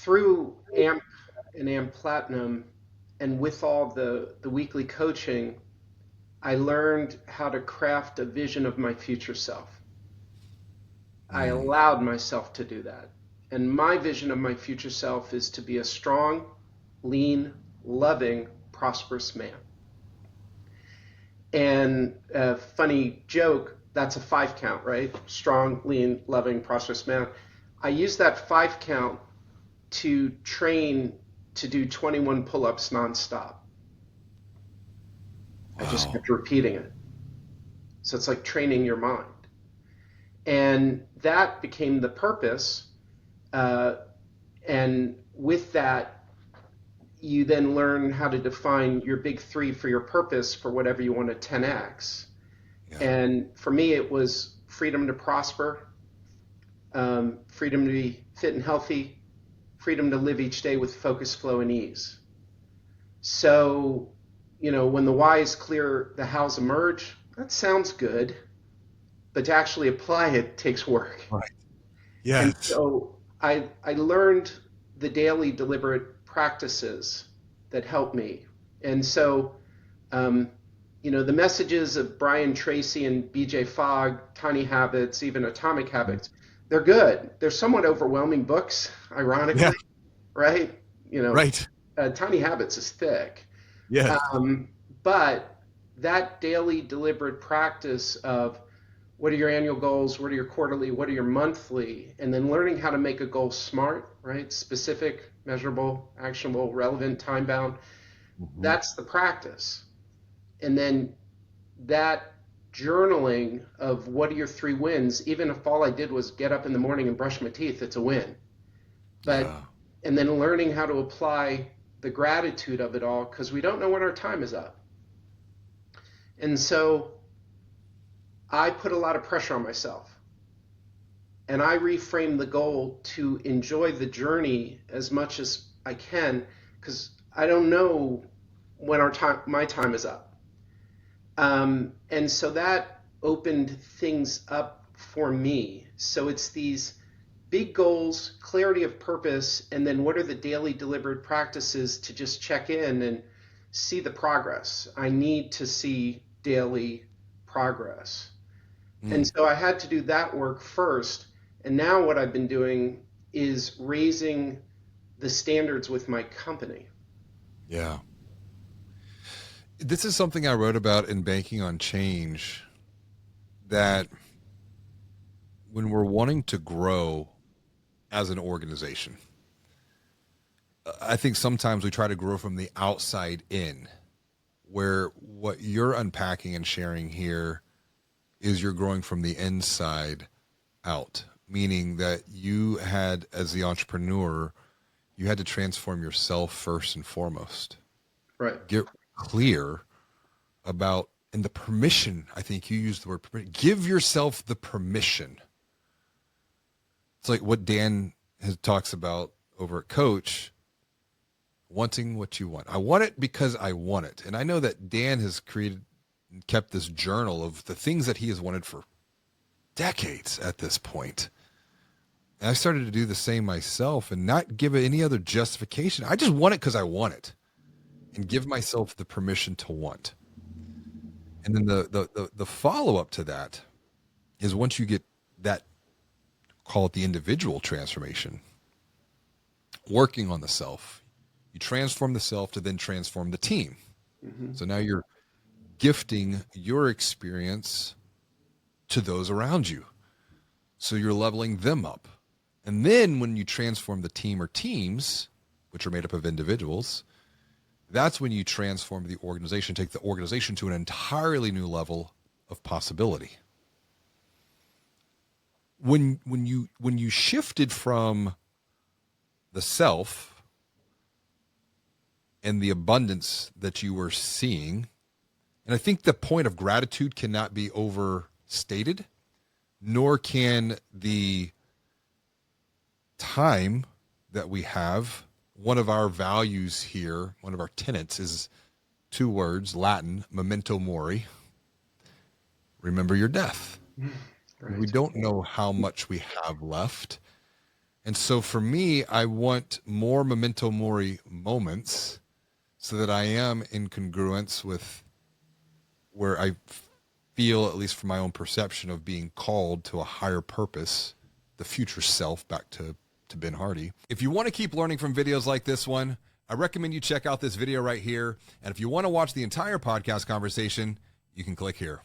through AMP and AMP Platinum, and with all the weekly coaching, I learned how to craft a vision of my future self. I Mm. allowed myself to do that. And my vision of my future self is to be a strong, lean, loving, prosperous man. And a funny joke, that's a 5 count, right? Strong, lean, loving, prosperous man. I use that 5 count to train to do 21 pull ups nonstop. I just Wow. kept repeating it. So it's like training your mind. And that became the purpose. Uh, and with that, you then learn how to define your big three for your purpose for whatever you want to 10x. Yeah. And for me, it was freedom to prosper, freedom to be fit and healthy, freedom to live each day with focus, flow, and ease. So, when the why is clear, the hows emerge. That sounds good, but to actually apply it takes work. Right. And Yes. so I learned the daily deliberate practices that help me. And so, um, the messages of Brian Tracy and BJ Fogg, Tiny Habits, even Atomic Mhm. Habits, they're good. They're somewhat overwhelming books, Yeah. ironically, right? Right. Tiny Habits is thick. Yes. Um, but that daily deliberate practice of what are your annual goals, what are your quarterly, what are your monthly, and then learning how to make a goal smart, right? Specific, measurable, actionable, relevant, time bound. Hmm. That's the practice. And then that journaling of what are your 3 wins, even if all I did was get up in the morning and brush my teeth, it's a win. But, Yeah. and then learning how to apply the gratitude of it all because we don't know when our time is up. And so I put a lot of pressure on myself. And I reframe the goal to enjoy the journey as much as I can because I don't know when my time is up. And so that opened things up for me. So it's these big goals, clarity of purpose, and then what are the daily deliberate practices to just check in and see the progress. I need to see daily progress. And Mm. so I had to do that work first. And now what I've been doing is raising the standards with my company. Yeah. This is something I wrote about in Banking on Change, that when we're wanting to grow as an organization, I think sometimes we try to grow from the outside in, where what you're unpacking and sharing here is you're growing from the inside out, meaning that you had, as the entrepreneur, you had to transform yourself first and foremost. Right. Get clear about, and the permission, I think you used the word permission. Give yourself the permission. It's like what Dan has talks about over at Coach, wanting what you want. I want it because I want it. And I know that Dan has created and kept this journal of the things that he has wanted for decades at this point. And I started to do the same myself and not give it any other justification. I just want it because I want it, and give myself the permission to want. And then the follow up to that is, once you get that, call it the individual transformation, working on the self, you transform the self to then transform the team. Mm-hmm. So now you're gifting your experience to those around you. So you're leveling them up. And then when you transform the team or teams, which are made up of individuals, that's when you transform the organization, take the organization to an entirely new level of possibility. When you shifted from the self and the abundance that you were seeing, and I think the point of gratitude cannot be overstated, nor can the time that we have. One of our values here, one of our tenets, is 2 words, Latin, memento mori, remember your death. We Right. don't know how much we have left. And so for me, I want more memento mori moments so that I am in congruence with where I feel, at least from my own perception, of being called to a higher purpose, the future self, back to Ben Hardy. If you want to keep learning from videos like this one, I recommend you check out this video right here. And if you want to watch the entire podcast conversation, you can click here.